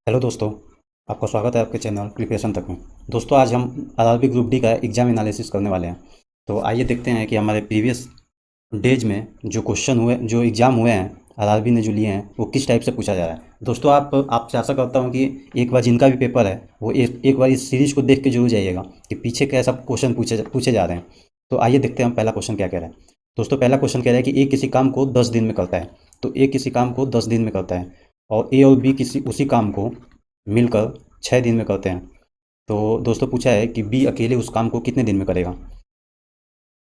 Hello दोस्तों, आपका स्वागत है आपके चैनल प्रिपरेशन तक में। दोस्तों, आज हम आरआरबी ग्रुप डी का एग्ज़ाम एनालिसिस करने वाले हैं। तो आइए देखते हैं कि हमारे प्रीवियस डेज में जो क्वेश्चन हुए, जो एग्ज़ाम हुए हैं आरआरबी ने जो लिए हैं, वो किस टाइप से पूछा जा रहा है। दोस्तों, आपसे आशा करता हूँ कि एक बार जिनका भी पेपर है वो एक बार इस सीरीज़ को देख के जरूर जाइएगा कि पीछे कैसा क्वेश्चन पूछे जा रहे हैं। तो आइए देखते हैं हम पहला क्वेश्चन क्या कह रहा है। दोस्तों, पहला क्वेश्चन कह रहा है कि ए किसी काम को 10 दिन में करता है। तो ए किसी काम को 10 दिन में करता है और ए और बी किसी उसी काम को मिलकर 6 दिन में करते हैं। तो दोस्तों, पूछा है कि बी अकेले उस काम को कितने दिन में करेगा।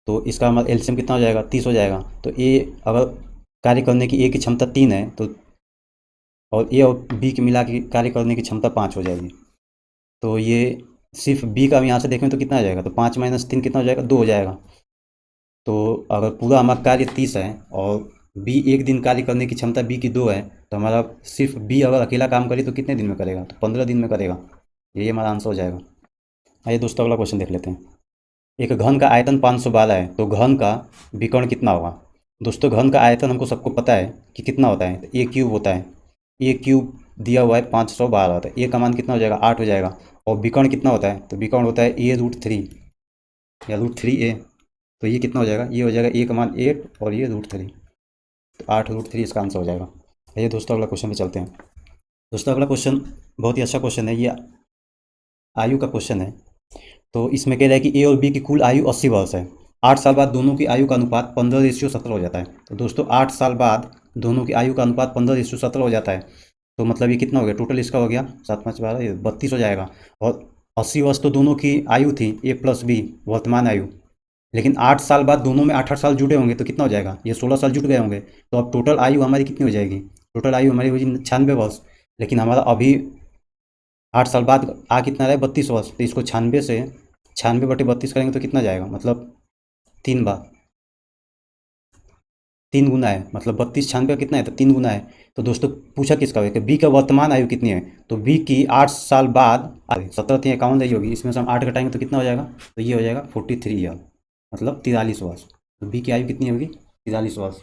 तो इसका हमारा एलसीएम कितना हो जाएगा, 30 हो जाएगा। तो ए अगर कार्य करने की ए की क्षमता 3 है तो और ए और बी की मिला के कार्य करने की क्षमता 5 हो जाएगी। तो ये सिर्फ बी का हम यहाँ से देखें तो कितना आ जाएगा, तो 5 - 3 कितना हो जाएगा, 2 हो जाएगा। तो अगर पूरा हमारा कार्य 30 है और बी एक दिन कार्य करने की क्षमता बी की 2 है, तो हमारा सिर्फ बी अगर अकेला काम करे तो कितने दिन में करेगा, तो 15 दिन में करेगा। यही हमारा आंसर हो जाएगा। आइए दोस्तों, अगला क्वेश्चन देख लेते हैं। एक घन का आयतन 512 है, तो घन का विकर्ण कितना होगा। दोस्तों, घन का आयतन हमको सबको पता है कि कितना होता है, तो ए क्यूब होता है। ए क्यूब दिया हुआ है 512 होता है, ए का मान कितना हो जाएगा, 8 हो जाएगा। और विकर्ण कितना होता है, तो विकर्ण होता है A√3 या √3a। तो ये कितना हो जाएगा, ये हो जाएगा ए का मान 8 और ये √3, तो 8√3 इसका आंसर हो जाएगा। आइए दोस्तों, अगला क्वेश्चन पे चलते हैं। दोस्तों, अगला क्वेश्चन बहुत ही अच्छा क्वेश्चन है। ये आयु का क्वेश्चन है। तो इसमें कह रहा है कि ए और बी की कुल आयु 80 वर्ष है। 8 साल बाद दोनों की आयु का अनुपात 15:17 हो जाता है। तो दोस्तों, 8 साल बाद दोनों की आयु का अनुपात 15:17 हो जाता है। तो मतलब ये कितना हो गया, टोटल इसका हो गया 7×5 = 12, ये 32 हो जाएगा। और 80 वर्ष तो दोनों की आयु थी, ए प्लस बी वर्तमान आयु। लेकिन 8 साल बाद दोनों में 8-8 साल जुड़े होंगे तो कितना हो जाएगा, ये 16 साल जुट गए होंगे। तो अब टोटल आयु हमारी कितनी हो जाएगी, टोटल आयु हमारी होगी 96 वर्ष। लेकिन हमारा अभी 8 साल बाद आ कितना रहा है, 32 वर्ष। तो इसको 96 बटे 32 करेंगे तो कितना जाएगा, मतलब 3 बार, 3 गुना है। मतलब 32 96 का कितना है, तो 3 गुना है। तो दोस्तों, पूछा किसका है कि बी का वर्तमान आयु कितनी है। तो बी की 8 साल बाद 17 × 3 = 51 रही होगी, इसमें से हम 8 घटाएंगे तो कितना हो जाएगा, तो ये हो जाएगा 43 ईयर, मतलब 43 वर्ष। तो बी की आयु कितनी होगी, 43 वर्ष।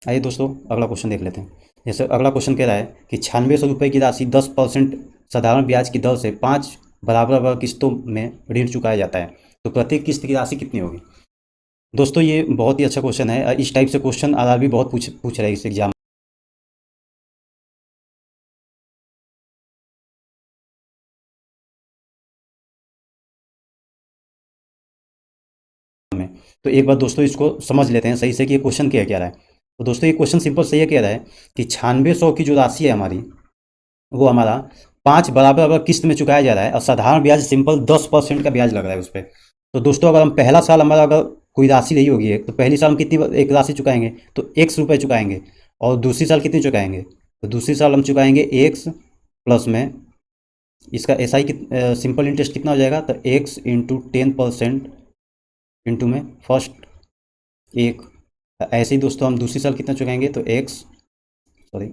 आइए दोस्तों, अगला क्वेश्चन देख लेते हैं। जैसे अगला क्वेश्चन कह रहा है कि 9600 रुपये की राशि 10% साधारण ब्याज की दर से 5 बराबर किस्तों में ऋण चुकाया जाता है। तो प्रत्येक किस्त की राशि कितनी होगी। दोस्तों, ये बहुत ही अच्छा क्वेश्चन है। इस टाइप से क्वेश्चन आरआरबी बहुत पूछ रहा है इस एग्जाम में। तो एक बार दोस्तों इसको समझ लेते हैं सही से कि ये क्वेश्चन क्या कह रहा है। तो दोस्तों, ये क्वेश्चन सिंपल से ये कह रहा है कि 9600 की जो राशि है हमारी, वो हमारा 5 बराबर किस्त में चुकाया जा रहा है और साधारण ब्याज सिंपल 10% का ब्याज लग रहा है उस पर। तो दोस्तों, अगर हम पहला साल हमारा अगर कोई राशि रही होगी एक, तो पहली साल हम कितनी एक राशि चुकाएंगे, तो x रुपये चुकाएंगे। और दूसरी साल कितनी चुकाएंगे, तो दूसरी साल हम चुकाएंगे x प्लस में इसका एस आई सिंपल इंटरेस्ट कितना हो जाएगा, तो x इंटू 10% इंटू में फर्स्ट एक। ऐसे ही दोस्तों, हम दूसरी साल कितना चुकाएंगे, तो x, सॉरी,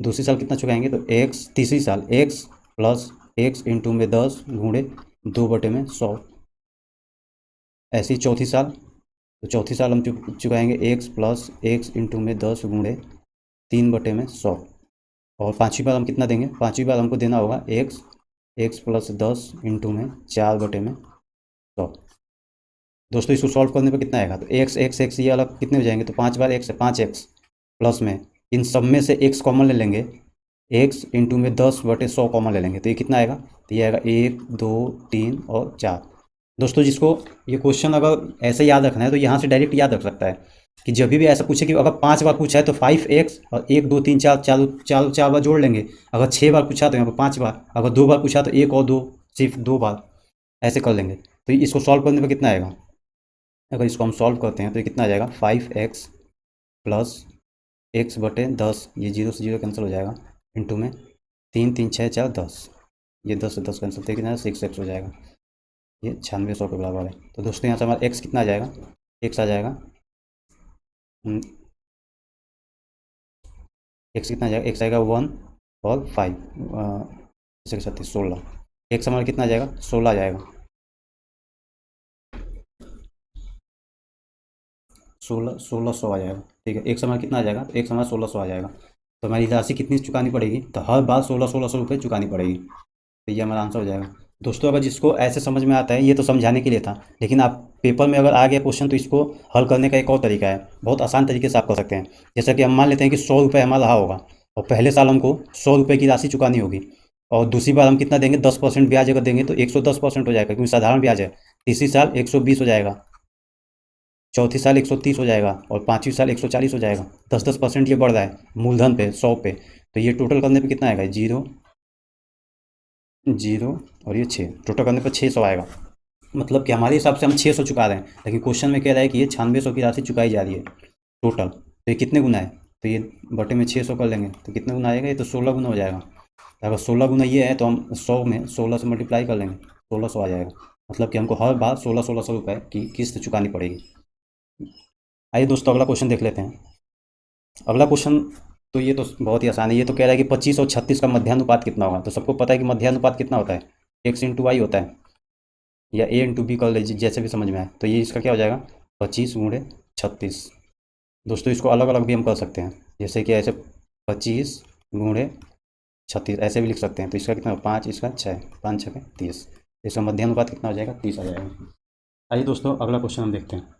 दूसरी साल कितना चुकाएंगे, तो x, तीसरी साल x प्लस x इंटू में 10 गुणे 2/100। ऐसे ही चौथी साल, तो चौथी साल हम चुकाएंगे x प्लस x इंटू में 10 गुणे 3/100। और पाँचवीं बार हम कितना देंगे, पाँचवीं बार हमको देना होगा x प्लस 10 इंटू में 4/100। दोस्तों, इसको सॉल्व करने पर कितना आएगा, तो x ये अलग कितने हो जाएंगे, तो 5 बार x है, 5x प्लस में इन सब में से x कॉमन ले लेंगे, x इंटू में 10/100 कॉमन ले लेंगे। तो ये कितना आएगा, तो ये आएगा 1 2 3 और 4। दोस्तों, जिसको ये क्वेश्चन अगर ऐसे याद रखना है तो यहाँ से डायरेक्ट याद रख सकता है कि जब भी ऐसा पूछे कि अगर 5 बार पूछा है तो 5x और 1 2 3 4 चार चार 4 बार जोड़ लेंगे। अगर 6 बार पूछा तो यहाँ पर 5 बार, अगर 2 बार पूछा तो 1 और 2 सिर्फ 2 बार, ऐसे कर लेंगे। तो इसको सॉल्व करने पर कितना आएगा, अगर इसको हम सॉल्व करते हैं तो ये कितना आ जाएगा, 5x प्लस x/10, ये 0 से 0 कैंसिल हो जाएगा, इंटू में 3 3 6 4 10, ये 10 से 10 कैंसिल, तो कितना 6x हो जाएगा। ये 9600 के बराबर है। तो दोस्तों, यहाँ से हमारा x कितना आ जाएगा, x आ जाएगा x कितना आ जाएगा, x आएगा 1 और 5, 36 16, x हमारा कितना आ जाएगा, 16 आ जाएगा, 1600 आ जाएगा। ठीक है, x हमारा कितना आ जाएगा, तो x हमारा 1600 आ जाएगा। तो हमारी राशि कितनी चुकानी पड़ेगी, तो हर बार 1600 रुपये चुकानी पड़ेगी। तो ये हमारा आंसर हो जाएगा। दोस्तों अगर जिसको ऐसे समझ में आता है, ये तो समझाने के लिए था, लेकिन आप पेपर में अगर आ गया क्वेश्चन तो इसको हल करने का एक और तरीका है, बहुत आसान तरीके से आप कर सकते हैं। जैसा कि हम मान लेते हैं कि 100 रुपये हमारा रहा होगा और पहले साल हमको 100 रुपये की राशि चुकानी होगी, और दूसरी बार हम कितना देंगे, 10% ब्याज अगर देंगे तो 110% हो जाएगा, क्योंकि साधारण ब्याज है। तीसरी साल 120 हो जाएगा, चौथी साल 130 हो जाएगा, और पाँचवीं साल 140 हो जाएगा। 10% ये बढ़ रहा है मूलधन पे, 100 पे। तो ये टोटल करने पे कितना आएगा, 0 0 और ये 6, टोटल करने पर 600 आएगा। मतलब कि हमारे हिसाब से हम 600 चुका रहे हैं, लेकिन क्वेश्चन में कह रहा है कि ये 9600 की राशि चुकाई जा रही है टोटल। तो ये कितने गुना है, तो ये बटे में 600 कर लेंगे तो कितने गुना आएगा, ये तो 16 गुना हो जाएगा। तो अगर 16 गुना ये है तो हम 100 में 16 से मल्टीप्लाई कर लेंगे, 1600 आ जाएगा। मतलब कि हमको हर बार 1600 रुपये की किस्त चुकानी पड़ेगी। आइए दोस्तों अगला क्वेश्चन देख लेते हैं। अगला क्वेश्चन तो ये तो बहुत ही आसान है। ये तो कह रहा है कि 25 और 36 का मध्यानुपात कितना होगा। तो सबको पता है कि मध्यानुपात कितना होता है, x इंटू वाई होता है, या a इंटू बी कर लीजिए, जैसे भी समझ में आए। तो ये इसका क्या हो जाएगा, 25 गुणे 36। दोस्तों इसको अलग अलग भी हम कर सकते हैं, जैसे कि ऐसे 25 गुणे 36 ऐसे भी लिख सकते हैं। तो इसका कितना, 5, इसका 6, 5 6 30। इसका मध्यानुपात कितना हो जाएगा, 30 आ जाएगा। आइए दोस्तों अगला क्वेश्चन हम देखते हैं।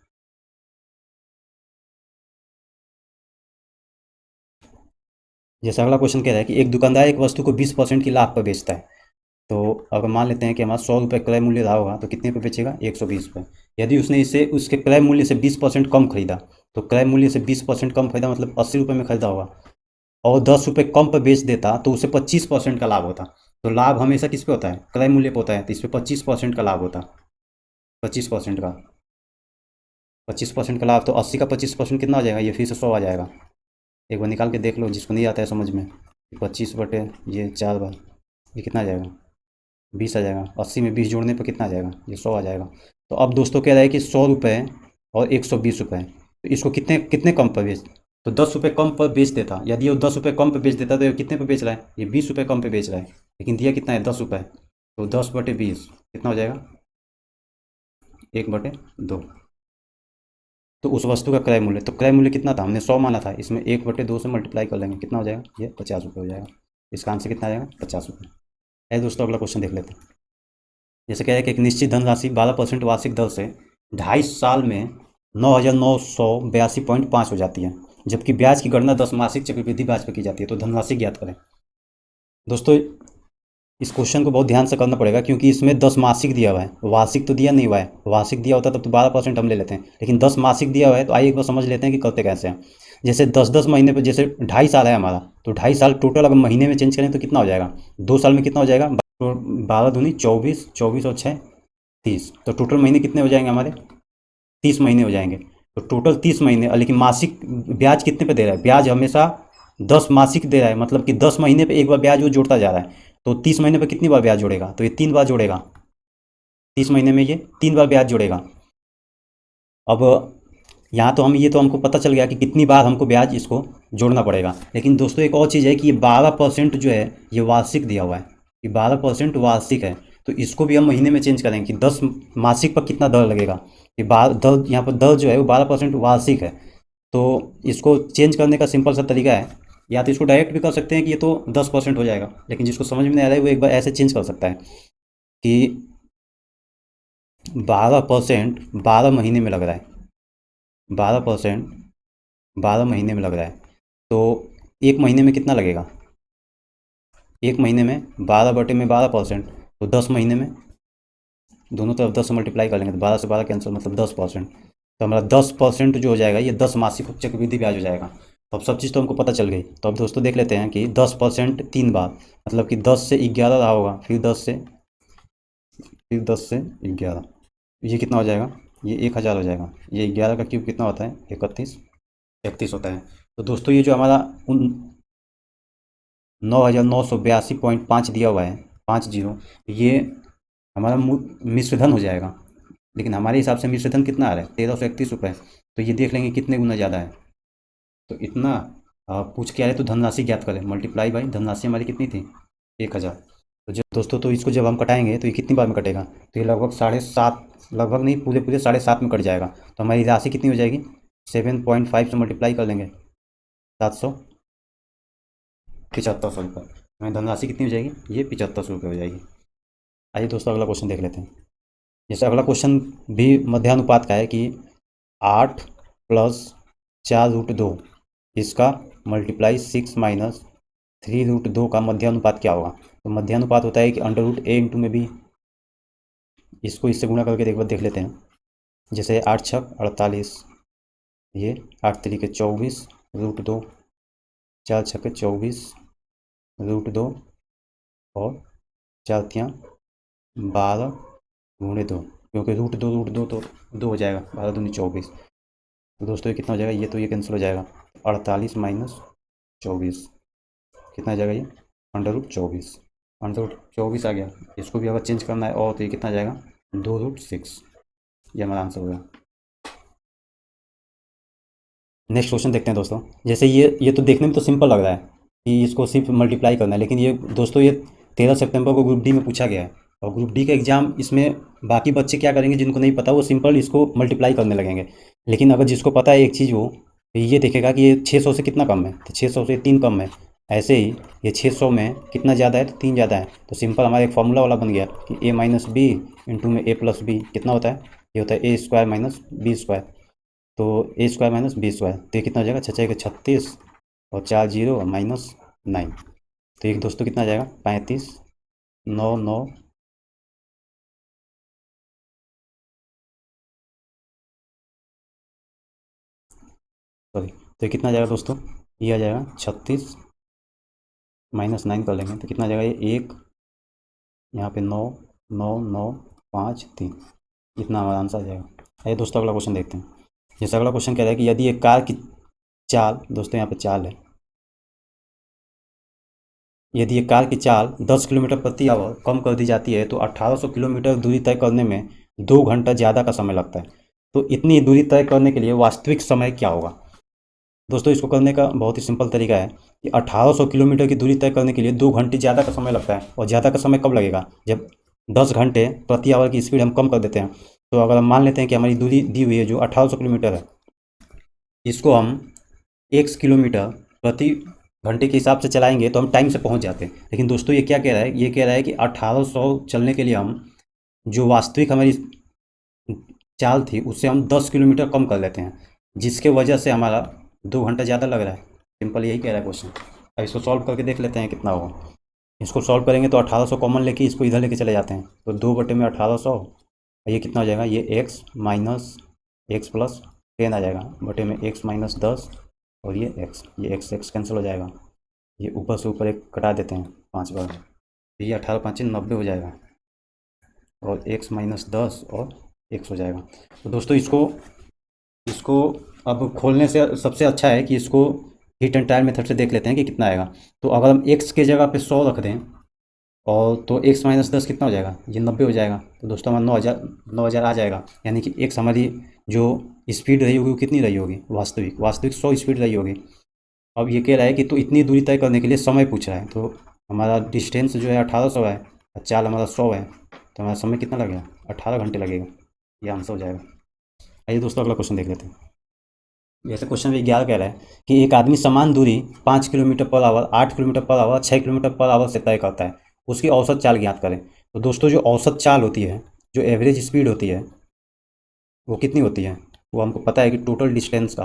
जैसे अगला क्वेश्चन कह रहा है कि एक दुकानदार एक वस्तु को 20% की लाभ पर बेचता है। तो अगर मान लेते हैं कि हमारा 100 रुपये क्रय मूल्य रहा होगा, तो कितने पे बेचेगा, 120 रुपये। यदि उसने इसे उसके क्रय मूल्य से 20% कम खरीदा, तो क्रय मूल्य से 20% कम खरीदा मतलब 80 रुपये में खरीदा होगा, और 10 रुपये कम पर बेच देता तो उसे 25% का लाभ होता। तो लाभ हमेशा किस पे होता है, क्रय मूल्य पे होता है। तो इस पर 25% का लाभ होता, 25% का 25% का लाभ। तो 80 का 25% कितना आ जाएगा, ये फिर से 100 आ जाएगा। एक बार निकाल के देख लो, जिसको नहीं आता है समझ में। 25 बटे ये 4 बार, ये कितना आ जाएगा, 20 आ जाएगा। 80 में 20 जोड़ने पर कितना आ जाएगा, ये 100 आ जाएगा। तो अब दोस्तों कह रहा है कि 100 रुपये और 120 रुपये, तो इसको कितने कितने कम पर बेच, तो 10 रुपये कम पर बेच देता। यदि वो 10 रुपये कम पर बेच देता तो ये कितने पर बेच रहा है, ये 20 रुपये कम पर बेच रहा है, लेकिन दिया कितना है, 10 रुपये। तो 10 बटे 20 कितना हो जाएगा, 1/2। तो उस वस्तु का क्रय मूल्य, तो क्रय मूल्य कितना था, हमने 100 माना था, इसमें 1/2 से मल्टीप्लाई कर लेंगे, कितना हो जाएगा, ये 50 रुपये हो जाएगा। इसका आंसर कितना आ जाएगा, 50 रुपये। है दोस्तों अगला क्वेश्चन देख लेते हैं। जैसे कह रहे हैं कि एक निश्चित धनराशि 12% वार्षिक दर से 2.5 साल में 9,982.5 हो जाती है, जबकि ब्याज की गणना 10 मासिक चक्रवृद्धि ब्याज पर की जाती है। तो धनराशि ज्ञात करें। दोस्तों इस क्वेश्चन को बहुत ध्यान से करना पड़ेगा, क्योंकि इसमें 10 मासिक दिया हुआ है, वार्षिक तो दिया नहीं हुआ है। वार्षिक दिया होता तब तो 12% हम ले लेते हैं, लेकिन 10 मासिक दिया हुआ है। तो आइए एक बार समझ लेते हैं कि करते कैसे हैं। जैसे 10-10 महीने पर, जैसे 2.5 साल है हमारा, तो 2.5 साल टोटल अगर महीने में चेंज करें तो कितना हो जाएगा, 2 साल में कितना हो जाएगा, 12 दूनी 24, 24 और 6 30। तो टोटल महीने कितने हो जाएंगे हमारे, 30 महीने हो जाएंगे। तो टोटल 30 महीने, लेकिन मासिक ब्याज कितने पे दे रहा है, ब्याज हमेशा 10 मासिक दे रहा है, मतलब कि 10 महीने पे एक बार ब्याज वो जोड़ता जा रहा है। तो 30 महीने पे कितनी बार ब्याज जोड़ेगा, तो ये 3 बार जोड़ेगा। 30 महीने में ये 3 बार ब्याज जोड़ेगा। अब यहाँ तो हम ये तो हमको पता चल गया कि कितनी बार हमको ब्याज इसको जोड़ना पड़ेगा। लेकिन दोस्तों एक और चीज़ है कि ये 12% जो है ये वार्षिक दिया हुआ है, ये 12% वार्षिक है। तो इसको भी हम महीने में चेंज करेंगे कि 10 मासिक पर कितना दर लगेगा। ये दर, यहाँ पर दर जो है वो 12% वार्षिक है। तो इसको चेंज करने का सिंपल सा तरीका है, या तो इसको डायरेक्ट भी कर सकते हैं कि ये तो 10% हो जाएगा, लेकिन जिसको समझ में नहीं आ रहा है वो एक बार ऐसे चेंज कर सकता है कि 12% 12 महीने में लग रहा है, 12% 12 महीने में लग रहा है। तो एक महीने में कितना लगेगा, एक महीने में 12/12%, तो 10 महीने में दोनों तरफ 10 से मल्टीप्लाई कर लेंगे तो 12 से 12 कैंसिल, मतलब 10%। तो हमारा 10% जो हो जाएगा ये 10 मासिक चक्रवृद्धि ब्याज हो जाएगा। तो अब सब चीज़ तो हमको पता चल गई। तो अब दोस्तों देख लेते हैं कि 10% 3 बार, मतलब कि 10 से 11 रहा होगा, फिर 10 से 11, ये कितना हो जाएगा, ये 1000 हो जाएगा। ये 11 का क्यूब कितना होता है, 31 होता है। तो दोस्तों ये जो हमारा 9,982.5 दिया हुआ है, 50, ये हमारा मिश्र धन हो जाएगा। लेकिन हमारे हिसाब से मिश्र धन कितना आ रहा है, 1331 रुपये। तो ये देख लेंगे कितने गुना ज़्यादा है। तो इतना पूछ के आ रहे तो धनराशि ज्ञात करें, मल्टीप्लाई बाई धनराशि हमारी कितनी थी, 1000। तो जब दोस्तों तो इसको जब हम कटाएंगे तो ये कितनी बार में कटेगा, तो ये लगभग 7.5, लगभग नहीं पूरे पूरे 7.5 में कट जाएगा। तो हमारी राशि कितनी हो जाएगी, 7.5 से मल्टीप्लाई कर लेंगे, 700। 7500 रुपये। हमें धनराशि कितनी हो जाएगी, ये 7500 रुपये हो जाएगी। आइए दोस्तों अगला क्वेश्चन देख लेते हैं। जैसे अगला क्वेश्चन भी मध्यानुपात का है कि 8 प्लस 4√2 इसका मल्टीप्लाई 6 माइनस 3√2 का मध्यानुपात क्या होगा। तो मध्यानुपात होता है कि √a इंटू में भी, इसको इससे गुणा करके एक बार देख लेते हैं। जैसे 8 छक 48, ये 8 तरीके 24√2, 4 छक्के 24√2 और 4 तियाँ 12 × 2, क्योंकि √2 तो 2 हो जाएगा, 12 दूनी 24। तो दोस्तों ये कितना हो जाएगा, ये तो ये कैंसिल हो जाएगा, 48 माइनस 24 कितना आ जाएगा, ये √24। √24 आ गया। इसको भी अगर चेंज करना है और तो ये कितना आ जाएगा, 2√6। ये हमारा आंसर होगा। नेक्स्ट क्वेश्चन देखते हैं दोस्तों। जैसे ये तो देखने में तो सिंपल लग रहा है कि इसको सिर्फ मल्टीप्लाई करना है, लेकिन ये दोस्तों ये 13 सितंबर को ग्रुप डी में पूछा गया है। और ग्रुप डी का एग्ज़ाम, इसमें बाकी बच्चे क्या करेंगे, जिनको नहीं पता वो सिंपल इसको मल्टीप्लाई करने लगेंगे। लेकिन अगर जिसको पता है एक चीज़, वो ये देखेगा कि ये 600 से कितना कम है, तो 600 से 3 कम है। ऐसे ही ये 600 में कितना ज़्यादा है, तो 3 ज़्यादा है। तो सिंपल हमारा एक फॉर्मूला वाला बन गया कि a माइनस बी इंटू में a प्लस बी कितना होता है, ये होता है a² माइनस b²। तो a² माइनस b², तो ये कितना हो जाएगा, 6×6 = 36 और 4 0 और -9। तो ये दोस्तों कितना आ जाएगा, 35 9 9 सॉरी, तो ये कितना आ जाएगा दोस्तों, ये आ जाएगा 36 -9 कर लेंगे तो कितना आ जाएगा, ये 1 यहाँ पे 9 9 9 5 3, इतना हमारा आंसर आ जाएगा। आइए दोस्तों अगला क्वेश्चन देखते हैं। जैसे अगला क्वेश्चन कह रहा है कि यदि एक कार की चाल, दोस्तों यहाँ पे चाल है, यदि एक कार की चाल 10 किलोमीटर प्रति आवर कम कर दी जाती है तो 1800 किलोमीटर दूरी तय करने में 2 घंटा ज़्यादा का समय लगता है। तो इतनी दूरी तय करने के लिए वास्तविक समय क्या होगा। दोस्तों इसको करने का बहुत ही सिंपल तरीका है कि 1800 किलोमीटर की दूरी तय करने के लिए 2 घंटे ज़्यादा का समय लगता है। और ज़्यादा का समय कब लगेगा, जब 10 घंटे प्रति आवर की स्पीड हम कम कर देते हैं। तो अगर हम मान लेते हैं कि हमारी दूरी दी हुई है जो 1800 किलोमीटर है, इसको हम x किलोमीटर प्रति घंटे के हिसाब से चलाएंगे तो हम टाइम से पहुंच जाते हैं। लेकिन दोस्तों ये क्या कह रहा है, ये कह रहा है कि 1800 चलने के लिए हम जो वास्तविक हमारी चाल थी उससे हम 10 किलोमीटर कम कर लेते हैं, जिसके वजह से हमारा 2 घंटा ज़्यादा लग रहा है। सिंपल यही कह रहा है क्वेश्चन। अब इसको सॉल्व करके देख लेते हैं कितना होगा। इसको सॉल्व करेंगे तो 1800 कॉमन लेके इसको इधर लेके चले जाते हैं, तो 2/1800, ये कितना हो जाएगा, ये x माइनस एक्स प्लस 10 आ जाएगा, बटे में x माइनस 10 और ये x कैंसिल हो जाएगा। ये ऊपर से ऊपर एक कटा देते हैं 5 बार, तो ये 18 5 90 हो जाएगा और x माइनस 10 और x हो जाएगा। तो दोस्तों इसको इसको अब खोलने से सबसे अच्छा है कि इसको हीट एंड ट्रायल मेथड से देख लेते हैं कि कितना आएगा। तो अगर हम x के जगह पे 100 रख दें और तो x माइनस 10 कितना हो जाएगा, ये 90 हो जाएगा। तो दोस्तों हमारा 9000 आ जाएगा। यानी कि x हमारी जो स्पीड रही होगी वो कितनी रही होगी, वास्तविक 100 स्पीड रही होगी। अब ये कह रहा है कि तो इतनी दूरी तय करने के लिए समय पूछ रहा है। तो हमारा डिस्टेंस जो है 1800 है और चाल हमारा 100 है, तो हमारा समय कितना लगेगा, 18 घंटे लगेगा। ये आंसर हो जाएगा। आइए दोस्तों अगला क्वेश्चन देख लेते हैं। जैसे क्वेश्चन 11 कह रहा है कि एक आदमी समान दूरी 5 kilometre per hour, 8 kilometre per hour, 6 kilometre per hour से तय करता है, उसकी औसत चाल ज्ञात करें। तो दोस्तों जो औसत चाल होती है, जो एवरेज स्पीड होती है, वो कितनी होती है, वो हमको पता है कि टोटल डिस्टेंस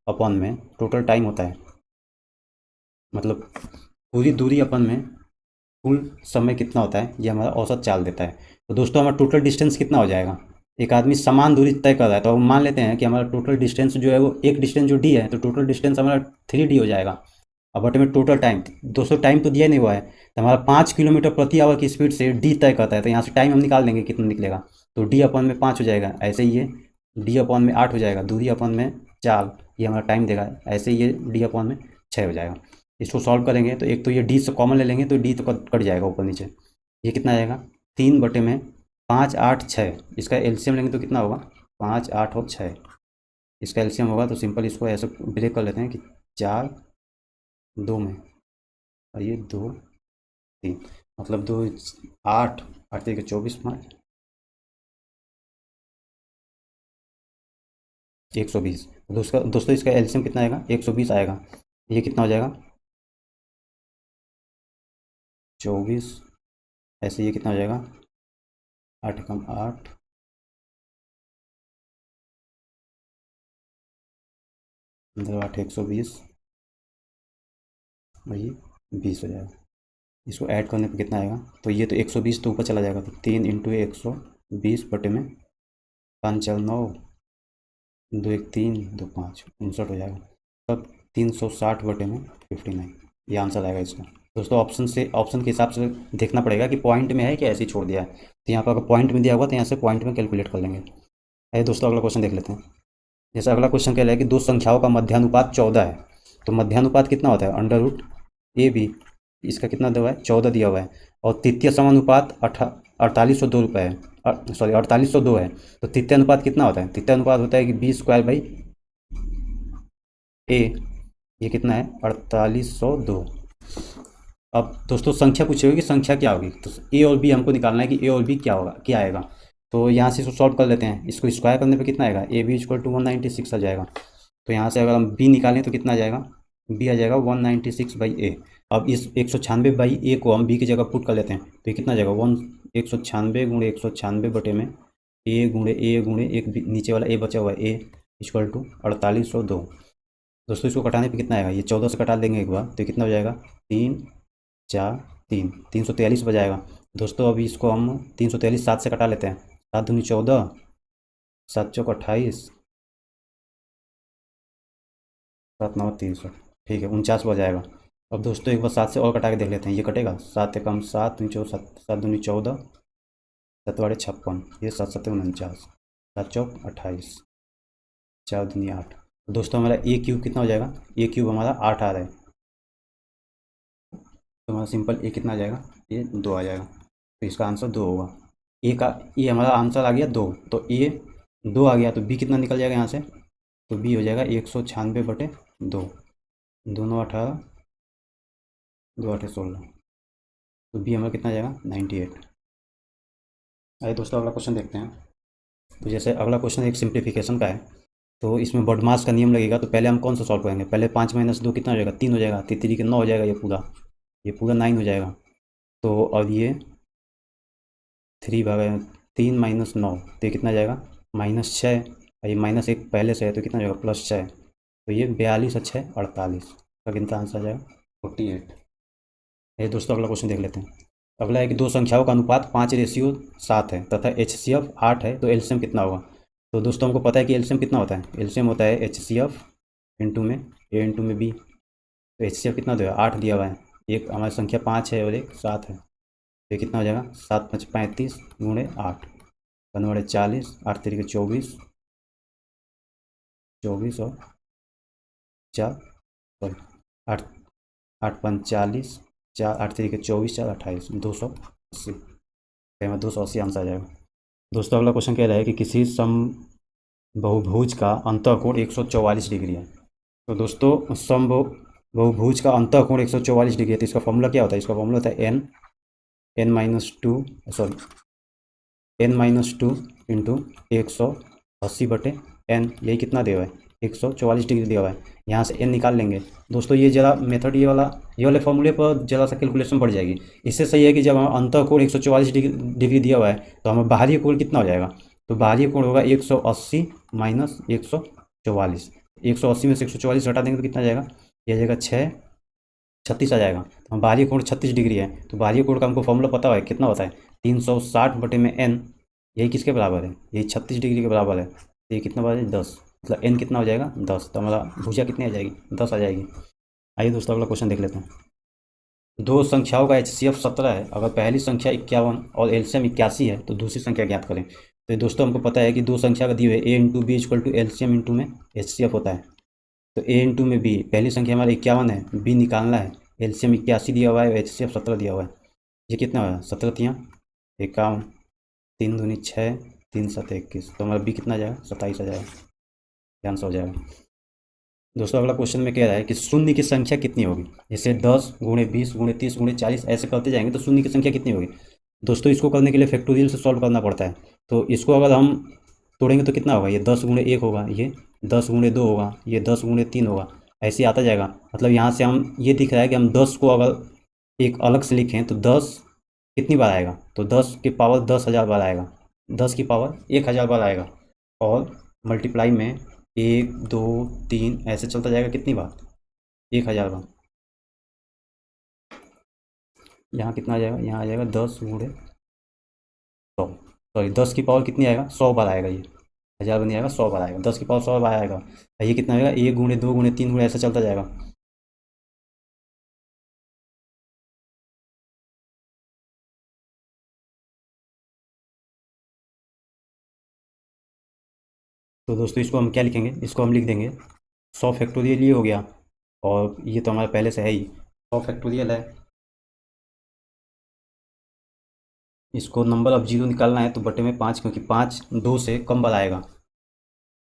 अपन में टोटल टाइम होता है। मतलब पूरी दूरी अपन में कुल समय कितना होता है, ये हमारा औसत चाल देता है। तो दोस्तों हमारा टोटल डिस्टेंस कितना हो जाएगा, एक आदमी समान दूरी तय कर रहा है, तो हम मान लेते हैं कि हमारा टोटल डिस्टेंस जो है वो एक डिस्टेंस जो डी है, तो टोटल डिस्टेंस हमारा 3D हो जाएगा। अब बटे में टोटल टाइम, दोस्तों टाइम तो दिया नहीं हुआ है, तो हमारा 5 किलोमीटर प्रति आवर की स्पीड से डी तय करता है, तो यहाँ से टाइम हम निकाल देंगे कितना निकलेगा। तो डी अपन में 5 हो जाएगा। ऐसे ही ये डी अपन में 8 हो जाएगा, दूरी अपन में चाल, ये हमारा टाइम देगा। ऐसे ही ये डी अपन में 6 हो जाएगा। इसको सॉल्व करेंगे तो एक तो ये डी से कॉमन ले लेंगे तो डी तो कट जाएगा ऊपर नीचे। ये कितना आएगा, 3/5 8 6, इसका एलसीएम लेंगे तो कितना होगा, 5 8 और 6, इसका एलसीएम होगा। तो सिंपल इसको ऐसे ब्रेक कर लेते हैं कि 4 2 में, और ये 2 3, मतलब 2 8 8 के 24 5 120। दोस्तों इसका एलसीएम कितना आएगा? 120 आएगा। ये कितना हो जाएगा? 24। ऐसे ये कितना हो जाएगा? 8 कम 8, 8 120, और ये 20 हो जाएगा। इसको ऐड करने पे कितना आएगा? तो ये तो 120 तो ऊपर चला जाएगा, तो 3 इंटू 120 बटे में 5 4 9, 2 1 3 2 5 59 हो जाएगा। तब 360 बटे में 59, ये आंसर आएगा इसका। दोस्तों ऑप्शन के हिसाब से देखना पड़ेगा कि पॉइंट में है कि ऐसे ही छोड़ दिया है। तो यहाँ पर अगर पॉइंट में दिया हुआ तो यहाँ से पॉइंट में कैलकुलेट कर लेंगे। आइए दोस्तों अगला क्वेश्चन देख लेते हैं। जैसे अगला क्वेश्चन कह रहा है कि दो संख्याओं का मध्यानुपात 14 है। तो मध्यानुपात कितना होता है? अंडर रूट ए बी, इसका कितना दिया हुआ है? 14 दिया हुआ है। और तृतीय समानुपात 4802 रुपये है, सॉरी 4802 है। तो तृतीय अनुपात कितना होता है? तृतीय अनुपात होता है कि b² a, ये कितना है? 4802। अब दोस्तों संख्या पूछी होगी, संख्या क्या होगी? तो ए और बी हमको निकालना है कि ए और बी क्या होगा, क्या आएगा। तो यहाँ से इसको सॉल्व कर लेते हैं। इसको स्क्वायर करने पे कितना आएगा? ए बी इक्वल टू 196 आ जाएगा। तो यहाँ से अगर हम बी निकालें तो कितना आ जाएगा? बी आ जाएगा 196 बाई ए। अब इस 196 बाई ए को हम बी की जगह पुट कर लेते हैं, तो ये कितना आ जाएगा? 196 गुणे 196 बटे में ए गुणे एक नीचे वाला ए बचा हुआ है ए इक्वल टू 4802। दोस्तों इसको कटाने पे कितना आएगा? ये 14 से कटा लेंगे एक बार, तो कितना हो जाएगा? 3 4 3 343 बजाएगा। दोस्तों अभी इसको हम 343 7 से कटा लेते हैं। 7 दूनी 14, 7 चौक 28, 7 9 300, ठीक है 49 बजाएगा। अब दोस्तों एक बार 7 से और कटा के देख लेते हैं, ये कटेगा। 7 एकम 7 7 दूनी 14, 7 8 56, ये 7 7 49, 7 चौक 28, 4 दूनी 8। दोस्तों हमारा ए क्यूब कितना हो जाएगा? ए क्यूब हमारा 8 आ रहा है, तो हमारा सिंपल ए कितना आ जाएगा? ये 2 आ जाएगा। तो इसका आंसर 2 होगा। ए हमारा आंसर आ गया 2, तो ए 2 आ गया, तो बी कितना निकल जाएगा यहाँ से? तो बी हो जाएगा 196 बटे 2, दोनों 18, 2 8 16, तो बी हमारा कितना आ जाएगा? 98। आइए दोस्तों अगला क्वेश्चन देखते हैं। तो जैसे अगला क्वेश्चन एक सिंप्लीफिकेशन का है, तो इसमें बॉडमास का नियम लगेगा। तो पहले हम कौन सा सॉल्व करेंगे? पहले 5 - 2 कितना हो जाएगा? 3 हो जाएगा। 3 के 9 हो जाएगा, ये पूरा 9 हो जाएगा। तो अब ये 3 - 9, तो ये कितना जाएगा? -6, और ये -1 पहले से है तो कितना जाएगा? +6, तो ये 42 और 6 48, का कितना आंसर आ जाएगा? 48। ये दोस्तों अगला क्वेश्चन देख लेते हैं। अगला है कि दो संख्याओं का अनुपात 5:7 है तथा HCF 8 है, तो एलसीएम कितना होगा? तो दोस्तों हमको पता है कि एलसीएम कितना होता है? एलसीएम होता है HCF इंटू में ए इंटू में बी। तो HCF कितना दिया? 8 दिया हुआ है। एक हमारी संख्या 5 है और एक 7 है, तो ये कितना हो जाएगा? 7 5 35 गुणे 8, 15 40, 8 3 24, 24 और 4, सॉरी 8 8 5 40, 4 8 3 24, 4 28, 280, हमें 280 आंसर आ जाएगा। दोस्तों अगला क्वेश्चन कह रहा है कि किसी बहुभुज का अंतःकोण 144 डिग्री है। तो दोस्तों बहुभुज का अंतःकोण 144 डिग्री है, तो इसका फॉर्मूला क्या होता है? इसका फॉर्मूला होता है n-2 इंटू 180 बटे n, यही कितना दिया हुआ है? 144 डिग्री दिया हुआ है। यहाँ से n निकाल लेंगे। दोस्तों ये जरा मेथड ये वाले फॉर्मूले पर जरा सा कैलकुलेशन बढ़ जाएगी। इससे सही है कि जब हम अंतःकोण 144 डिग्री दिया हुआ है तो हमें बाहरी कोण कितना हो जाएगा? तो बाहरी कोण होगा 180 माइनस 144। 180 में से 144 हटा देंगे तो कितना जाएगा? यह जाएगा 6 36 आ जाएगा। तो हम बाहरी कोण 36 डिग्री है, तो बाहरी कोण का हमको फॉर्मूला पता है कितना होता है? 360 बटे में n, यही किसके बराबर है? यही 36 डिग्री के बराबर है। तो ये कितना बराबर है? 10, मतलब n कितना हो जाएगा? 10। तो हमारा भुजा कितनी आ जाएगी? 10 आ जाएगी। आइए दोस्तों अगला क्वेश्चन देख लेते हैं। दो संख्याओं का HCF 17 है। अगर पहली संख्या 51 और एलसीएम 81 है तो दूसरी संख्या ज्ञात करें। तो दोस्तों हमको पता है कि दो संख्या का दिए हुए a into B equal to LCM into में HCF होता है। तो a इंटू में b, पहली संख्या हमारा 51 है, b निकालना है, एलसीएम 81 दिया हुआ है, HCF 17 दिया हुआ है। ये कितना हुआ? 17 तियाँ 51, 3 दूनी 6, 3 7 21, तो हमारा b कितना आ जाएगा? 27 आ जाएगा, आंसर हो जाएगा। दोस्तों अगला क्वेश्चन में कह रहा है कि शून्य की संख्या कितनी होगी? जैसे 10 गुणे 20 गुणे 30 गुणे 40 ऐसे करते जाएंगे तो शून्य की संख्या कितनी होगी? दोस्तों इसको करने के लिए फैक्टोरियल से सॉल्व करना पड़ता है। तो इसको अगर हम तोड़ेंगे तो कितना होगा? ये 10 गुणे 1 होगा, ये 10 × 2 होगा, ये 10 × 3 होगा, ऐसे ही आता जाएगा। मतलब यहाँ से हम ये दिख रहा है कि हम 10 को अगर एक अलग से लिखें तो 10 कितनी बार आएगा, तो 10 की पावर 10,000 बार आएगा, 10 की पावर 1,000 बार आएगा। और मल्टीप्लाई में 1 2 3 ऐसे चलता जाएगा, कितनी बार, 1,000 बार। यहाँ कितना आ जाएगा, यहाँ आ जाएगा 10 × 100, सॉरी 10 की पावर कितनी आएगा, 100 बार आएगा, ये 1,000 बन जाएगा, 100 बार आएगा, 10 की पावर 100 बार आएगा। और ये कितना आएगा, 1 × 2 × 3 ऐसा चलता जाएगा। तो दोस्तों इसको हम क्या लिखेंगे, इसको हम लिख देंगे 100 फैक्टोरियल, ये हो गया। और ये तो हमारा पहले से है ही, 100 फैक्टोरियल है। इसको नंबर ऑफ जीरो निकालना है तो बटे में 5, क्योंकि 5 2 से कम बार आएगा।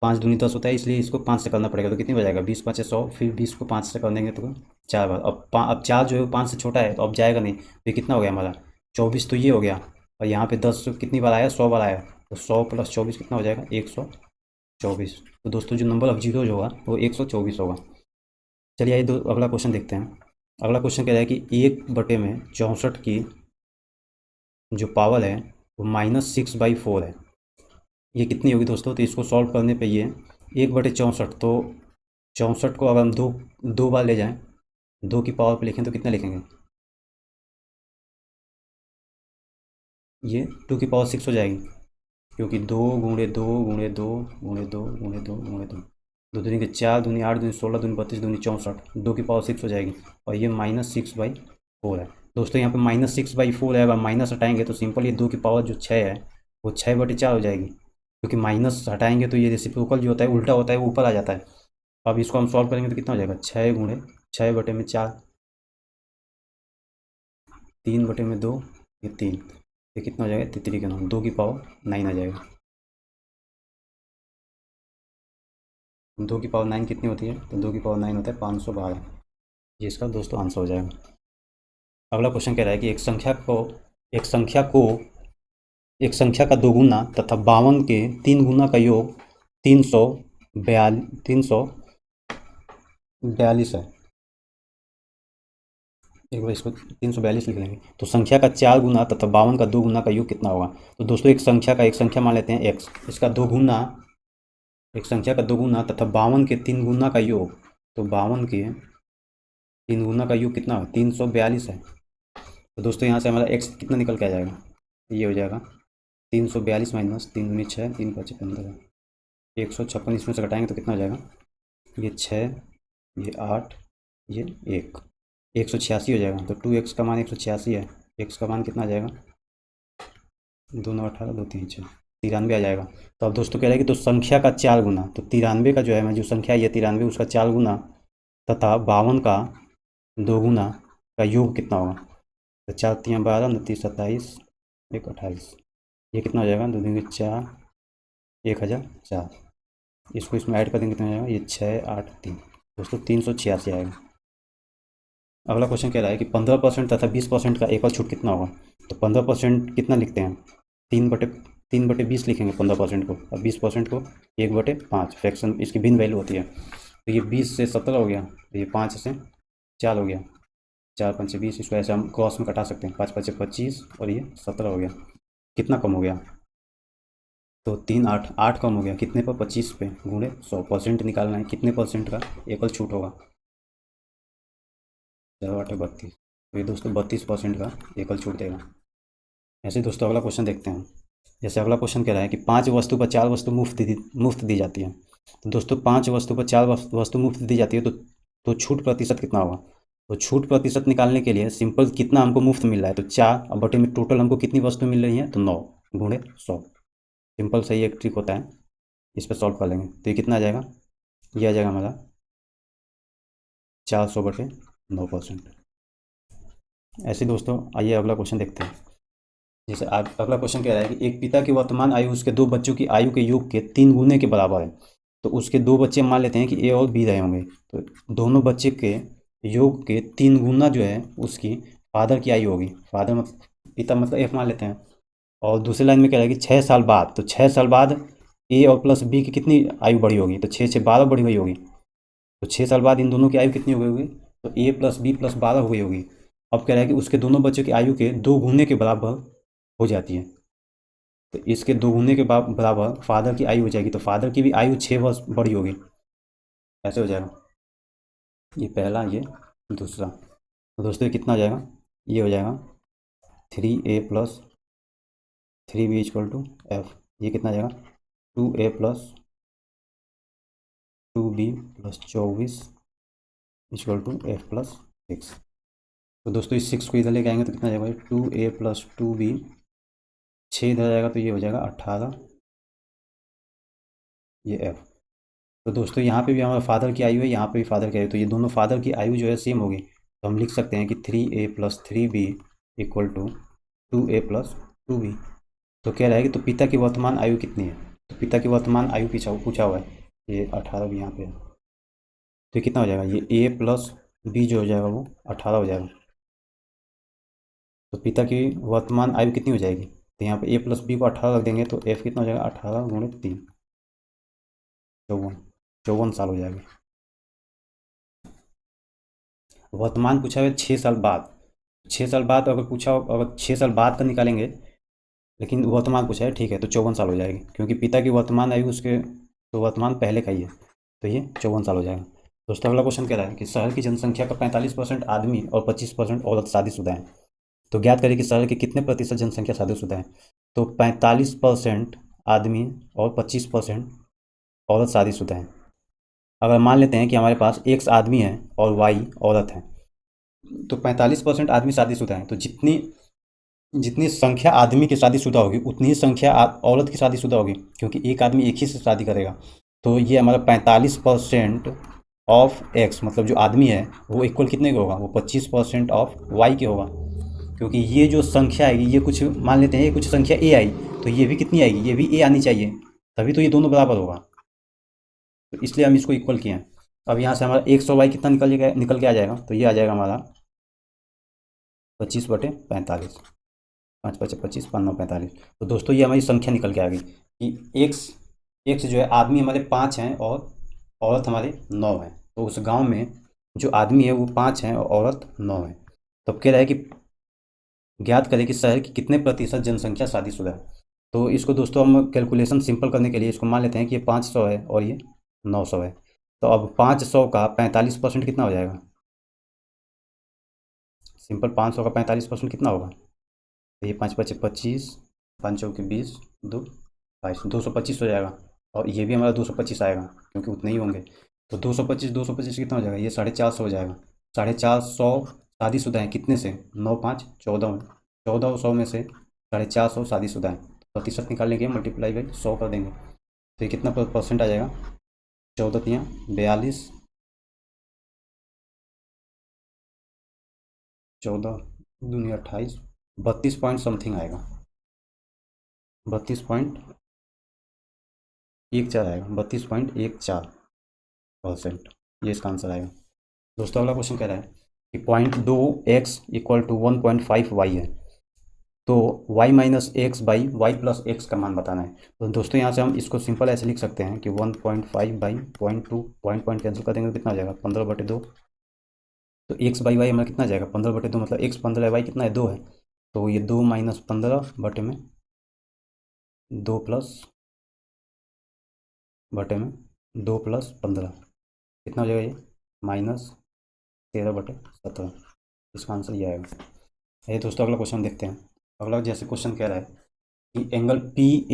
5 दूनी 10 होता है, इसलिए इसको 5 से करना पड़ेगा। तो कितनी बजाएगा, 20 5 100, फिर 20 को 5 से कर देंगे तो 4 बार। अब 4 जो है वो 5 से छोटा है, तो अब जाएगा नहीं। तो ये कितना हो गया हमारा, 24। तो ये हो गया। और यहाँ पे 10 कितनी बार आया, 100 बार आया। तो 100 + 24 कितना हो जाएगा, 124। तो दोस्तों जो नंबर ऑफ जीरो होगा वो 124 होगा। चलिए आइए अगला क्वेश्चन देखते हैं। अगला क्वेश्चन कह रहा है कि 1/64 की जो पावर है वो -6/4 है। ये कितनी होगी दोस्तों, तो इसको सॉल्व करने पे ये 1/64, तो 64 को अगर हम दो बार ले जाएं, 2 की पावर पे लिखें तो कितना लिखेंगे, ये 2 की पावर 6 हो जाएगी, क्योंकि 2 × 2 × 2 × 2 × 2 × 2 दो दूनी के 4, दूनी 8, दूनी 16, दूनी 32, दूनी 64, 2 की पावर 6 हो जाएगी। और ये -6/4 है। दोस्तों यहाँ पे -6/4 है, अगर माइनस हटाएंगे तो सिंपल ये 2 की पावर जो 6 है वो 6/4 हो जाएगी, क्योंकि माइनस हटाएंगे तो ये रेसिप्रोकल जो होता है उल्टा होता है, वो ऊपर आ जाता है। अब इसको हम सॉल्व करेंगे तो कितना हो जाएगा, 6 × 6/4, 3/2, ये 3, ये कितना हो जाएगा, 3 के 9, 2 की पावर 9 आ जाएगा। 2 की पावर 9 कितनी होती है, तो 2 की पावर 9 होता है 512। ये इसका दोस्तों आंसर हो जाएगा। अगला क्वेश्चन कह रहा है कि एक संख्या का दोगुना तथा 52 के 3 गुना का योग 342 है। एक बार इसको 342 लिख लेंगे। तो संख्या का 4 गुना तथा 52 का 2 गुना का योग कितना होगा। तो दोस्तों एक संख्या मान लेते हैं x, इसका 2 गुना, एक संख्या का 2 गुना तथा 52 के 3 गुना का योग, तो 52 के 3 गुना का योग कितना, 342 है। तो दोस्तों यहाँ से हमारा x कितना निकल के आ जाएगा, ये हो जाएगा 342 - 3 दूनी 6, 3 × 5 = 15, 156। इसमें से घटाएंगे तो कितना हो जाएगा, ये 6, ये 8, ये 1, 186 हो जाएगा। तो 2x का मान 186 है, x का मान कितना आ जाएगा, 2 9 18, 2 3 6, 93 आ जाएगा। तो अब दोस्तों कह रहा है कि तो संख्या का 4 गुना, तो 93 का जो है, जो संख्या है ये 93, उसका 4 गुना तथा 52 का 2 गुना का योग कितना होगा। तो 4 3 12, 29 27, 1 28, ये कितना हो जाएगा, 2 दूनी 4, 1004। इसको इसमें ऐड कर देंगे कितना हो जाएगा, ये 6 8 3, दोस्तों 386 आएगा। अगला क्वेश्चन कह रहा है कि 15% तथा 20% का एकल छूट कितना होगा। तो 15% कितना लिखते हैं, 3/20 लिखेंगे 15% को, और 20% को 1/5, फ्रैक्शन इसकी भिन्न वैल्यू होती है। तो ये 20 से 17 हो गया, तो ये 5 से 4 हो गया, 4 5 20, इसको ऐसे हम क्रॉस में कटा सकते हैं, 5 5 25, और ये 17 हो गया। कितना कम हो गया, तो 3 8 8 कम हो गया, कितने पर, 25 पे, गुणे 100, परसेंट निकालना है, कितने परसेंट का एकल छूट होगा, 4 8 32, तो ये दोस्तों 32% का एकल छूट देगा। ऐसे दोस्तों अगला क्वेश्चन देखते हैं। जैसे अगला क्वेश्चन कह रहा है कि 5 वस्तु पर 4 वस्तु मुफ्त दी जाती है। तो दोस्तों 5 वस्तु पर 4 वस्तु मुफ्त दी जाती है, तो छूट प्रतिशत कितना होगा। तो छूट प्रतिशत निकालने के लिए सिंपल कितना हमको मुफ्त मिल रहा है, तो 4 और बटे में टोटल हमको कितनी वस्तु मिल रही है, तो 9 गुणे 100। सिंपल सही एक ट्रिक होता है, इस पर सॉल्व कर लेंगे तो ये कितना आ जाएगा, ये आ जाएगा हमारा 400/9%। ऐसे दोस्तों आइए अगला क्वेश्चन देखते हैं। जैसे अगला क्वेश्चन कह रहा है कि एक पिता की वर्तमान आयु उसके 2 बच्चों की आयु के योग के 3 गुने के बराबर है। तो उसके 2 बच्चे मान लेते हैं कि ए और बी रहे होंगे, तो दोनों बच्चे के योग के 3 गुना जो है उसकी फादर की आयु होगी। फादर मतलब पिता मतलब एफ मान लेते हैं। और दूसरी लाइन में कह रहा है कि 6 साल बाद, तो 6 साल बाद ए और प्लस बी की कितनी आयु बढ़ी होगी, तो 6 6 12 बढ़ी हुई होगी। तो 6 साल बाद इन दोनों की आयु कितनी हो गई होगी, तो ए प्लस बी प्लस 12 हो गई होगी। अब कह रहा है कि उसके दोनों बच्चों की आयु के 2 गुने के बराबर हो जाती है। तो इसके 2 गुने के बराबर फादर की आयु हो जाएगी, तो फादर की भी आयु 6 वर्ष बढ़ी होगी। ऐसे हो जाएगा, ये पहला, ये दूसरा। तो दोस्तों ये कितना हो जाएगा, ये हो जाएगा 3a+3b = f। ये कितना आ जाएगा, 2a+2b+24 = f+6। तो दोस्तों इस 6 को इधर लेके आएंगे तो कितना आ जाएगा, 2a+2b, 6 इधर आ जाएगा तो ये हो जाएगा 18, ये f। तो दोस्तों यहाँ पे भी हमारा फादर की आयु है, यहाँ पे भी फादर की आयु, तो ये दोनों फादर की आयु जो है सेम होगी। तो हम लिख सकते हैं कि 3a+3b = 2a+2b। तो कह रहा है कि तो पिता की वर्तमान आयु कितनी है, तो पिता की वर्तमान आयु पूछा हुआ है, ये 18 भी यहाँ पे है। तो ये कितना हो जाएगा, ये a+b जो हो जाएगा वो 18 हो जाएगा। तो पिता की वर्तमान आयु कितनी हो जाएगी, तो यहाँ पे a+b को 18 रख देंगे तो f कितना हो जाएगा, 18 × 3, 54 साल हो जाएगा। वर्तमान पूछा है 6 साल बाद, 6 साल बाद अगर पूछा हो, अगर 6 साल बाद का निकालेंगे, लेकिन वर्तमान पूछा है, ठीक है, तो 54 साल हो जाएगी, क्योंकि पिता की वर्तमान आयु उसके तो वर्तमान पहले का ही है, तो ये 54 साल हो जाएगा। दोस्तों अगला क्वेश्चन कह रहा है कि शहर की जनसंख्या का 45% आदमी और 25% औरत शादीशुदा हैं। तो ज्ञात करें कि शहर के कितने प्रतिशत जनसंख्या शादीशुदा है। तो 45% आदमी और 25% औरत शादीशुदा हैं। अगर मान लेते हैं कि हमारे पास x आदमी है और y औरत है, तो 45% आदमी शादीशुदा हैं, तो जितनी संख्या आदमी की शादीशुदा होगी उतनी ही संख्या औरत की शादीशुदा होगी, क्योंकि एक आदमी एक ही से शादी करेगा। तो ये हमारा 45% ऑफ एक्स, मतलब जो आदमी है वो इक्वल कितने का होगा, वो 25% ऑफ वाई के होगा। क्योंकि ये जो संख्या आएगी, ये कुछ मान लेते हैं, ये कुछ संख्या ए आई, तो ये भी कितनी आएगी, ये भी ए आनी चाहिए, तभी तो ये दोनों बराबर होगा। तो इसलिए हम इसको इक्वल किए हैं। अब यहाँ से हमारा 100y कितना निकल के आ जाएगा, तो ये आ जाएगा हमारा 25/45, 5 5 25, 5 9 45। तो दोस्तों ये हमारी संख्या निकल के आ गई कि एक्स जो है, आदमी हमारे 5 हैं और औरत हमारे 9 हैं। तो उस गांव में जो आदमी है वो 5 हैं और औरत 9 है। तो अब कह रहा है कि ज्ञात करें कि शहर की कितने प्रतिशत जनसंख्या शादीशुदा है। तो इसको दोस्तों हम कैलकुलेशन सिंपल करने के लिए इसको मान लेते हैं कि ये 500 है और ये 900 है। तो अब 500 का 45% कितना हो जाएगा, सिंपल 500 का 45% कितना होगा, तो ये 5 5 25, 5 चौके 20, 2 22, 225 हो जाएगा। और ये भी हमारा 225 आएगा, क्योंकि उतने ही होंगे। तो 225 कितना हो जाएगा, ये 450 हो जाएगा। 450 शादीशुदा हैं कितने से, 9 5 14 में, 1400 में से 450 शादीशुदा हैं। प्रतिशत निकालने के मल्टीप्लाई बाई 100 कर देंगे, तो ये कितना परसेंट आ जाएगा, 14 तियाँ 42, 14 दूनी 28, 32 पॉइंट समथिंग आएगा, 32.14 आएगा, 32.14%, ये इसका आंसर आएगा। दोस्तों अगला क्वेश्चन कह रहा है कि 0.2x = 1.5y है, तो y - x by y + x का मान बताना है। तो दोस्तों यहाँ से हम इसको सिंपल ऐसे लिख सकते हैं कि 1.5 बाई 0.2, पॉइंट कैंसिल कर देंगे तो कितना हो जाएगा, 15/2। तो x बाई वाई हमारा कितना जाएगा, 15/2, मतलब x 15 है, y कितना है, 2 है। तो ये 2 - 15 बटे में 2 + 15 कितना हो जाएगा, ये -13/17। इसका आंसर ये आएगा। ये दोस्तों अगला क्वेश्चन देखते हैं। अगला जैसे क्वेश्चन कह रहा है कि एंगल पी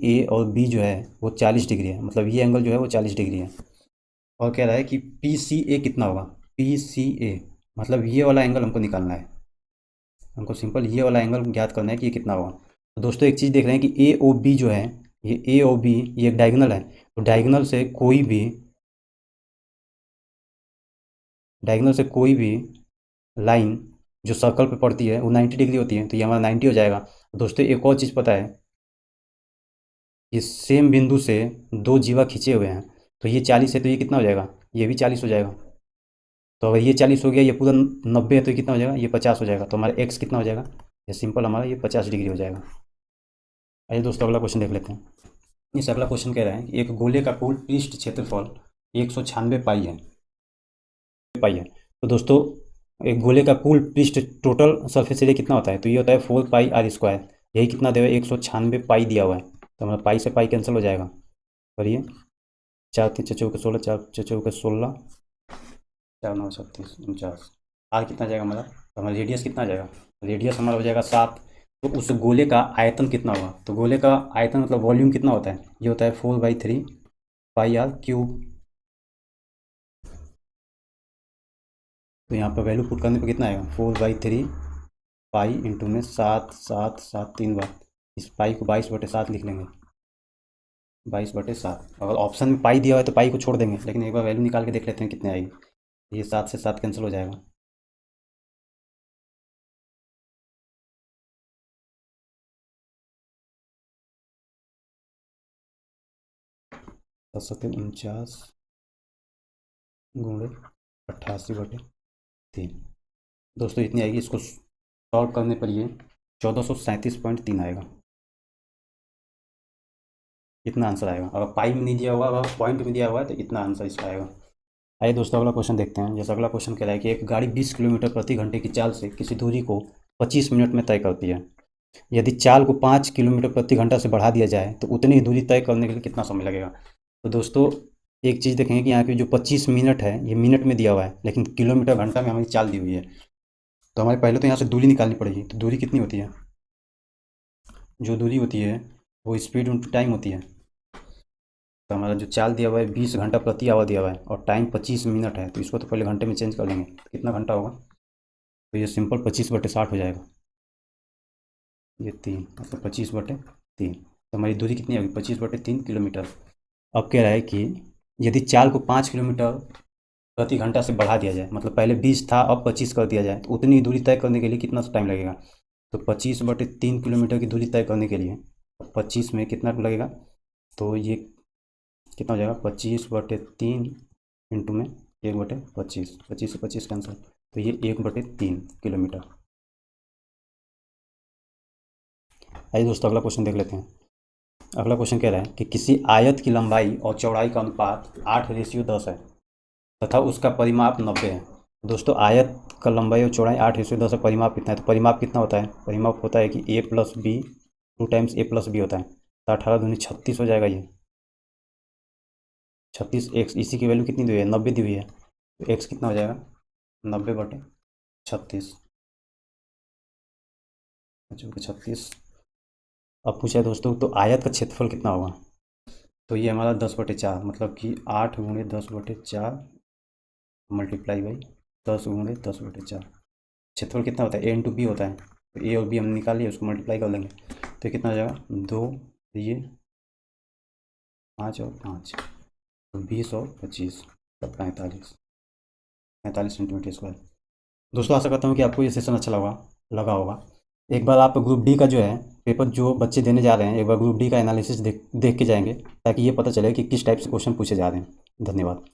ए और बी जो है वो 40 डिग्री है, मतलब ये एंगल जो है वो 40 डिग्री है। और कह रहा है कि पी सी ए कितना होगा, पी सी ए मतलब ये वाला एंगल हमको निकालना है, हमको सिंपल ये वाला एंगल ज्ञात करना है कि ये कितना होगा। तो दोस्तों एक चीज़ देख रहे हैं कि ए ओ बी जो है, ये ए ओ बी ये एक डायगोनल है, तो डायगोनल से कोई भी लाइन जो सर्कल पे पड़ती है वो 90 डिग्री होती है, तो ये हमारा 90 हो जाएगा। दोस्तों एक और चीज़ पता है, ये सेम बिंदु से 2 जीवा खींचे हुए हैं, तो ये 40 है तो ये कितना हो जाएगा, ये भी 40 हो जाएगा। तो अगर ये 40 हो गया, ये पूरा 90 है तो ये कितना हो जाएगा, ये 50 हो जाएगा। तो हमारा एक्स कितना हो जाएगा, ये सिंपल हमारा ये 50 डिग्री हो जाएगा। आइए दोस्तों अगला क्वेश्चन देख लेते हैं। इस अगला क्वेश्चन कह रहा है कि एक गोले का कुल पृष्ठ क्षेत्रफल 196 पाई है। तो दोस्तों एक गोले का कुल पृष्ठ टोटल सरफेस एरिया कितना होता है? तो ये होता है 4 पाई r²। यही कितना दिया हुआ है? 196 पाई दिया हुआ है। तो हमारा पाई से पाई कैंसिल हो जाएगा। करिए, 4×3=16, 4×4=16, 4×9=36, 49। आर कितना जाएगा हमारा? तो हमारा रेडियस कितना जाएगा? रेडियस हमारा हो जाएगा 7। तो उस गोले का आयतन कितना होगा? तो गोले का आयतन मतलब वॉल्यूम कितना होता है? ये होता है 4/3 पाई r³ तो यहाँ पर वैल्यू पुट करने पर कितना आएगा? 4/3 पाई इंटू में 7 7 7 3 बार। इस पाई को 22/7 लिख लेंगे। 22/7। अगर ऑप्शन में पाई दिया हुआ है तो पाई को छोड़ देंगे, लेकिन एक बार वैल्यू निकाल के देख लेते हैं कितने आएगी। ये 7 से 7 कैंसिल हो जाएगा। दस सत्ते 49 गुणे 88/3। दोस्तों इतनी आएगी। इसको सॉल्व करने पर ये 1437.3 आएगा। इतना आंसर आएगा। अगर पाई में नहीं दिया हुआ, अगर पॉइंट में दिया हुआ है तो इतना आंसर इसका आएगा। आइए दोस्तों अगला क्वेश्चन देखते हैं। जैसे अगला क्वेश्चन कह रहा है कि एक गाड़ी 20 किलोमीटर प्रति घंटे की चाल से किसी दूरी को 25 मिनट में तय करती है। यदि चाल को 5 किलोमीटर प्रति घंटा से बढ़ा दिया जाए तो उतनी ही दूरी तय करने के लिए कितना समय लगेगा? तो दोस्तों एक चीज़ देखेंगे कि यहाँ पे जो 25 मिनट है ये मिनट में दिया हुआ है, लेकिन किलोमीटर घंटा में हमारी चाल दी हुई है। तो हमारे पहले तो यहाँ से दूरी निकालनी पड़ेगी। तो दूरी कितनी होती है? जो दूरी होती है वो स्पीड इंटू टाइम होती है। तो हमारा जो चाल दिया हुआ है 20 घंटा प्रति आवर दिया हुआ है और टाइम 25 मिनट है, तो इसको तो पहले घंटे में चेंज कर लेंगे। तो कितना घंटा होगा? तो ये सिंपल 25/60 हो जाएगा। ये 3 मतलब 25/3। तो हमारी दूरी कितनी होगी? 25/3 किलोमीटर। अब कह रहा है कि यदि चाल को 5 किलोमीटर प्रति घंटा से बढ़ा दिया जाए, मतलब पहले 20 था अब 25 कर दिया जाए, तो उतनी दूरी तय करने के लिए कितना टाइम लगेगा? तो 25/3 किलोमीटर की दूरी तय करने के लिए 25 में कितना लगेगा? तो ये कितना हो जाएगा? 25/3 इंटू में 1/25। 25 से 25 कैंसिल, तो ये 1/3 किलोमीटर। आइए दोस्तों अगला क्वेश्चन देख लेते हैं। अगला क्वेश्चन कह रहा है कि किसी आयत की लंबाई और चौड़ाई का अनुपात 8:10 है तथा उसका परिमाप 90 है। दोस्तों आयत का लंबाई और चौड़ाई 8:10 है, परिमाप कितना है? तो परिमाप कितना होता है? परिमाप होता है कि a+b 2 टाइम्स a+b होता है। तो 18×2 = 36 हो जाएगा। ये 36 एक्स, इसी की वैल्यू कितनी दी हुई है? 90 दी हुई है। तो एक्स कितना हो जाएगा? 90/36। 36। अब पूछा है दोस्तों तो आयत का क्षेत्रफल कितना होगा? तो ये हमारा 10/4 मतलब कि 8×10/4 मल्टीप्लाई बाई 10×10/4। क्षेत्रफल कितना होता है? ए इंटू बी होता है। तो ए और बी हमने निकाल लिया, उसको मल्टीप्लाई कर लेंगे तो कितना हो जाएगा? 2 ये 5 और 5 तो 20 और 25 तो 45 सेंटीमीटर स्क्वायर। दोस्तों आशा करता हूँ कि आपको ये सेशन अच्छा लगा होगा। एक बार आप ग्रुप डी का जो है पेपर जो बच्चे देने जा रहे हैं, एक बार ग्रुप डी का एनालिसिस देख के जाएंगे ताकि ये पता चले कि किस टाइप से क्वेश्चन पूछे जा रहे हैं। धन्यवाद।